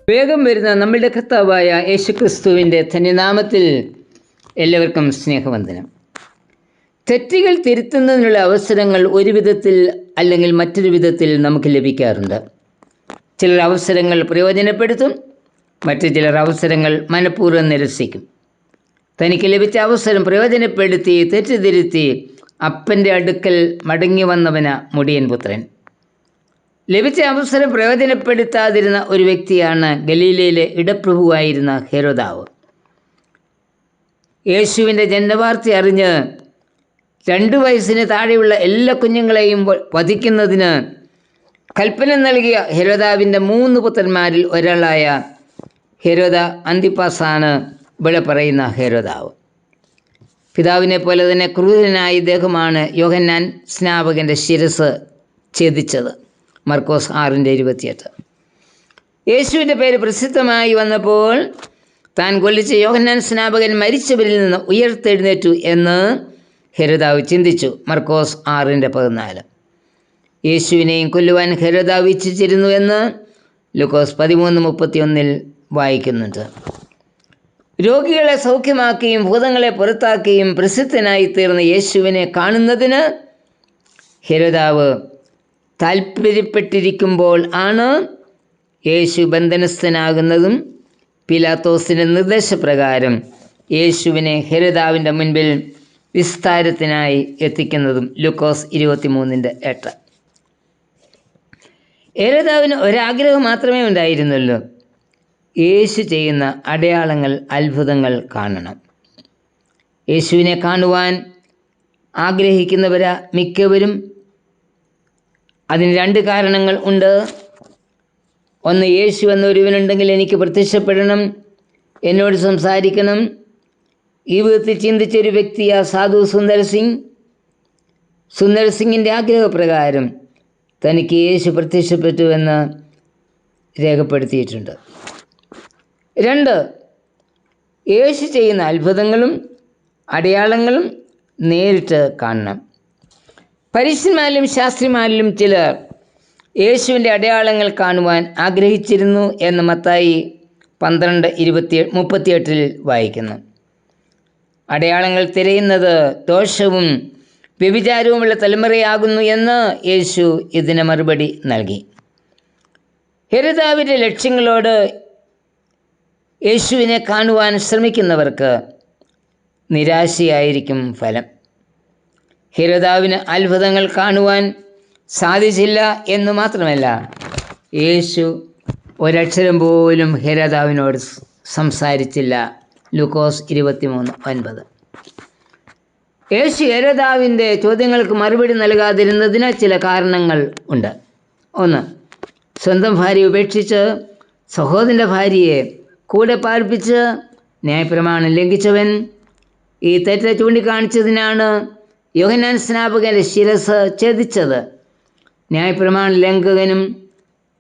വേഗം വരുന്ന നമ്മളുടെ കർത്താവായ യേശുക്രിസ്തുവിൻ്റെ ധന്യനാമത്തിൽ എല്ലാവർക്കും സ്നേഹവന്ദനം. തെറ്റുകൾ തിരുത്തുന്നതിനുള്ള അവസരങ്ങൾ ഒരു വിധത്തിൽ അല്ലെങ്കിൽ മറ്റൊരു വിധത്തിൽ നമുക്ക് ലഭിക്കാറുണ്ട്. ചിലർ അവസരങ്ങൾ പ്രയോജനപ്പെടുത്തും, മറ്റു ചിലർ അവസരങ്ങൾ മനഃപൂർവ്വം നിരസിക്കും. തനിക്ക് ലഭിച്ച അവസരം പ്രയോജനപ്പെടുത്തി തെറ്റ് തിരുത്തി അപ്പൻ്റെ അടുക്കൽ മടങ്ങി വന്നവന മുടിയൻ പുത്രൻ. ലഭിച്ച അവസരം പ്രയോജനപ്പെടുത്താതിരുന്ന ഒരു വ്യക്തിയാണ് ഗലീലയിലെ ഇടപ്രഭുവായിരുന്ന ഹെരോദാവ്. യേശുവിൻ്റെ ജന്മവാർത്ത അറിഞ്ഞ് 2 വയസ്സിന് താഴെയുള്ള എല്ലാ കുഞ്ഞുങ്ങളെയും വധിക്കുന്നതിന് കൽപ്പന നൽകിയ ഹെരോദാവിൻ്റെ 3 പുത്രന്മാരിൽ ഒരാളായ ഹെരോദ അന്തിപ്പാസാണ് ഇവിടെ പറയുന്ന ഹെരോദാവ്. പിതാവിനെ പോലെ തന്നെ ക്രൂരനായ ഇദ്ദേഹമാണ് യോഹന്നാൻ സ്നാപകൻ്റെ ശിരസ് ഛേദിച്ചത്. മർക്കോസ് 6:28. യേശുവിൻ്റെ പേര് പ്രസിദ്ധമായി വന്നപ്പോൾ താൻ കൊല്ലിച്ച യോഹന്നാൻ സ്നാപകൻ മരിച്ചവരിൽ നിന്ന് ഉയർത്തെഴുന്നേറ്റു എന്ന് ഹെരോദാവ് ചിന്തിച്ചു. മർക്കോസ് 6:14. യേശുവിനെയും കൊല്ലുവാൻ ഹെരോദാവ് ഇച്ഛിച്ചിരുന്നു എന്ന് ലൂക്കോസ് 13:31 വായിക്കുന്നുണ്ട്. രോഗികളെ സൗഖ്യമാക്കിയും ഭൂതങ്ങളെ പുറത്താക്കിയും പ്രസിദ്ധനായി തീർന്ന യേശുവിനെ കാണുന്നതിന് ഹെരോദാവ് താൽപ്പര്യപ്പെട്ടിരിക്കുമ്പോൾ ആണ് യേശു ബന്ധനസ്ഥനാകുന്നതും പിലാത്തോസിൻ്റെ നിർദ്ദേശപ്രകാരം യേശുവിനെ ഹെരോദാവിൻ്റെ മുൻപിൽ വിസ്താരത്തിനായി എത്തിക്കുന്നതും. ലൂക്കോസ് 23:8. ഹെരോദാവിന് ഒരാഗ്രഹം മാത്രമേ ഉണ്ടായിരുന്നുള്ളൂ: യേശു ചെയ്യുന്ന അടയാളങ്ങൾ, അത്ഭുതങ്ങൾ കാണണം. യേശുവിനെ കാണുവാൻ ആഗ്രഹിക്കുന്നവരാ മിക്കവരും. അതിന് 2 കാരണങ്ങൾ ഉണ്ട്. ഒന്ന്, യേശു എന്നൊരുവനുണ്ടെങ്കിൽ എനിക്ക് പ്രത്യക്ഷപ്പെടണം, എന്നോട് സംസാരിക്കണം. ഈ വിധത്തിൽ ചിന്തിച്ചൊരു വ്യക്തിയാ സാധു സുന്ദർ സിംഗ്. സുന്ദർ സിംഗിൻ്റെ ആഗ്രഹപ്രകാരം തനിക്ക് യേശു പ്രത്യക്ഷപ്പെട്ടുവെന്ന് രേഖപ്പെടുത്തിയിട്ടുണ്ട്. 2, യേശു ചെയ്യുന്ന അത്ഭുതങ്ങളും അടയാളങ്ങളും നേരിട്ട് കാണണം. പരീശന്മാരിലും ശാസ്ത്രിമാരിലും ചിലർ യേശുവിൻ്റെ അടയാളങ്ങൾ കാണുവാൻ ആഗ്രഹിച്ചിരുന്നു എന്ന് മത്തായി 12:38 വായിക്കുന്നു. അടയാളങ്ങൾ തിരയുന്നത് ദോഷവും വ്യഭിചാരവുമുള്ള തലമുറയാകുന്നു എന്ന് യേശു ഇതിന് മറുപടി നൽകി. ഹെരോദാവിൻ്റെ ലക്ഷ്യങ്ങളോട് യേശുവിനെ കാണുവാൻ ശ്രമിക്കുന്നവർക്ക് നിരാശയായിരിക്കും ഫലം. ഹെരോദാവിന് അത്ഭുതങ്ങൾ കാണുവാൻ സാധിച്ചില്ല എന്ന് മാത്രമല്ല, യേശു ഒരക്ഷരം പോലും ഹെരോദാവിനോട് സംസാരിച്ചില്ല. ലൂക്കോസ് 23:9. യേശു ഹെരോദാവിൻ്റെ ചോദ്യങ്ങൾക്ക് മറുപടി നൽകാതിരുന്നതിന് ചില കാരണങ്ങൾ ഉണ്ട്. 1, സ്വന്തം ഭാര്യയെ ഉപേക്ഷിച്ച് സഹോദരൻ്റെ ഭാര്യയെ കൂടെ പാർപ്പിച്ച് ന്യായപ്രമാണം ലംഘിച്ചവൻ. ഈ തെറ്റ് ചൂണ്ടിക്കാണിച്ചതിനാണ് യോഹന്നാൻ സ്നാപകൻ്റെ ശിരസ് ഛേദിച്ചത്. ന്യായപ്രമാണ ലംഘകനും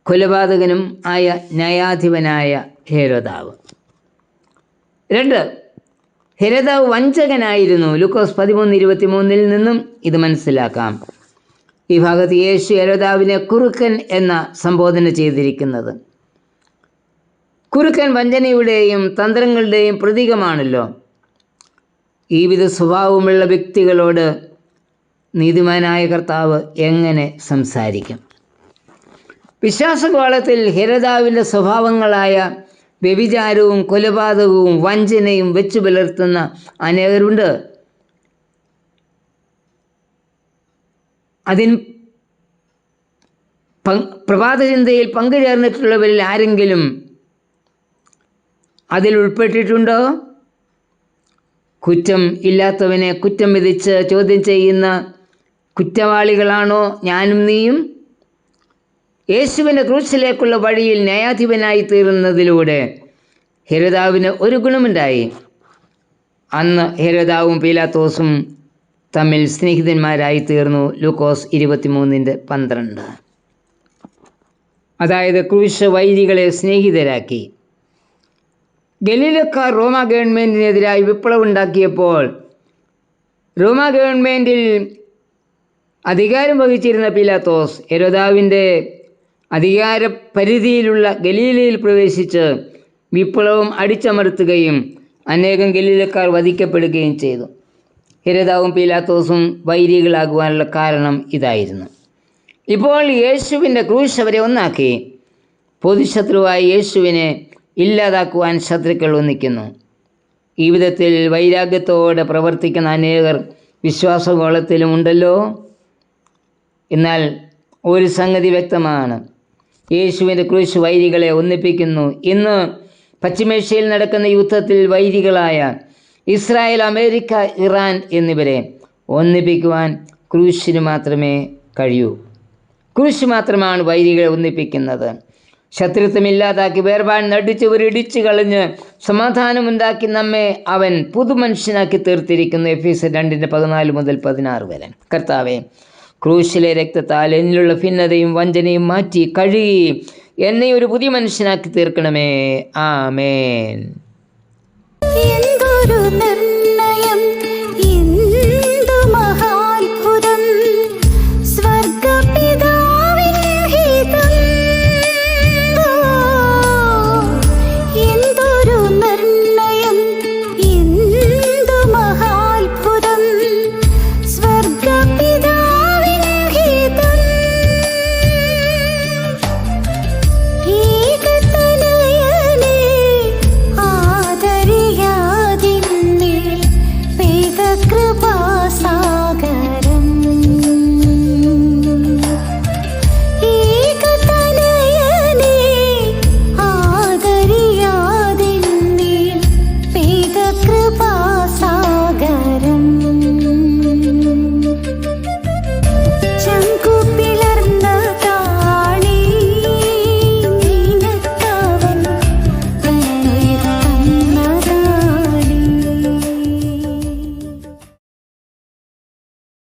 കൊലപാതകനും ആയ ന്യായാധിപനായ ഹെരോദാവ്. 2, ഹെരോദാവ് വഞ്ചകനായിരുന്നു. ലൂക്കോസ് 13:23 നിന്നും ഇത് മനസ്സിലാക്കാം. ഈ ഭാഗത്ത് യേശു ഹെരോദാവിനെ കുറുക്കൻ എന്ന സംബോധന ചെയ്തിരിക്കുന്നത്. കുറുക്കൻ വഞ്ചനയുടെയും തന്ത്രങ്ങളുടെയും പ്രതീകമാണല്ലോ. ഈ വിധ സ്വഭാവമുള്ള വ്യക്തികളോട് നീതിമാനായ കർത്താവ് എങ്ങനെ സംസാരിക്കും? വിശ്വാസകോളത്തിൽ ഹെരോദാവിൻ്റെ സ്വഭാവങ്ങളായ വ്യഭിചാരവും കൊലപാതകവും വഞ്ചനയും വെച്ചു പുലർത്തുന്ന അനേകരുണ്ട്. പ്രഭാത ചിന്തയിൽ പങ്കുചേർന്നിട്ടുള്ളവരിൽ ആരെങ്കിലും അതിൽ ഉൾപ്പെട്ടിട്ടുണ്ടോ? കുറ്റം ഇല്ലാത്തവനെ കുറ്റം വിധിച്ച് ചോദ്യം ചെയ്യുന്ന കുറ്റവാളികളാണോ ഞാനും നീയും? യേശുവിൻ്റെ ക്രൂശിലേക്കുള്ള വഴിയിൽ ന്യായാധിപനായി തീർന്നതിലൂടെ ഹെരോദാവിന് ഒരു ഗുണമുണ്ടായി. അന്ന് ഹെരോദാവും പീലാത്തോസും തമ്മിൽ സ്നേഹിതന്മാരായി തീർന്നു. ലൂക്കോസ് 23:12. അതായത് ക്രൂശ് വൈരികളെ സ്നേഹിതരാക്കി. ഗലീലക്കാർ റോമ ഗവൺമെൻറ്റിനെതിരായി വിപ്ലവമുണ്ടാക്കിയപ്പോൾ റോമ ഗവൺമെൻറ്റിൽ അധികാരം വഹിച്ചിരുന്ന പീലാത്തോസ് ഹെരോദാവിൻ്റെ അധികാര പരിധിയിലുള്ള ഗലീലയിൽ പ്രവേശിച്ച് വിപ്ലവം അടിച്ചമർത്തുകയും അനേകം ഗലീലക്കാർ വധിക്കപ്പെടുകയും ചെയ്തു. ഹെരോദാവും പീലാത്തോസും വൈരികളാകുവാനുള്ള കാരണം ഇതായിരുന്നു. ഇപ്പോൾ യേശുവിൻ്റെ ക്രൂശ് അവരെ ഒന്നാക്കി. പൊതുശത്രുവായ യേശുവിനെ ഇല്ലാതാക്കുവാൻ ശത്രുക്കൾ ഒന്നിക്കുന്നു. ഈ വിധത്തിൽ വൈരാഗ്യത്തോടെ പ്രവർത്തിക്കുന്ന അനേകർ വിശ്വാസഗോളത്തിലും ഉണ്ടല്ലോ. എന്നാൽ ഒരു സംഗതി വ്യക്തമാണ്, യേശുവിൻ്റെ ക്രൂശ് വൈരികളെ ഒന്നിപ്പിക്കുന്നു. ഇന്ന് പശ്ചിമേഷ്യയിൽ നടക്കുന്ന യുദ്ധത്തിൽ വൈരികളായ ഇസ്രായേൽ, അമേരിക്ക, ഇറാൻ എന്നിവരെ ഒന്നിപ്പിക്കുവാൻ ക്രൂശിന് മാത്രമേ കഴിയൂ. ക്രൂശ് മാത്രമാണ് വൈരികളെ ഒന്നിപ്പിക്കുന്നത്. ശത്രുത്വമില്ലാതാക്കി വേർപാട് നടിച്ചവരിടിച്ചു കളഞ്ഞ് സമാധാനമുണ്ടാക്കി നമ്മെ അവൻ പുതുമനുഷ്യനാക്കി തീർത്തിരിക്കുന്നു. എഫേസ്യർ 2:14-16 വരെ. കർത്താവേ, ക്രൂശിലെ രക്തത്താൽ എന്നിലുള്ള ഭിന്നതയും വഞ്ചനയും മാറ്റി കഴുകി എന്നെ ഒരു പുതിയ മനുഷ്യനാക്കി തീർക്കണമേ. ആമേൻ.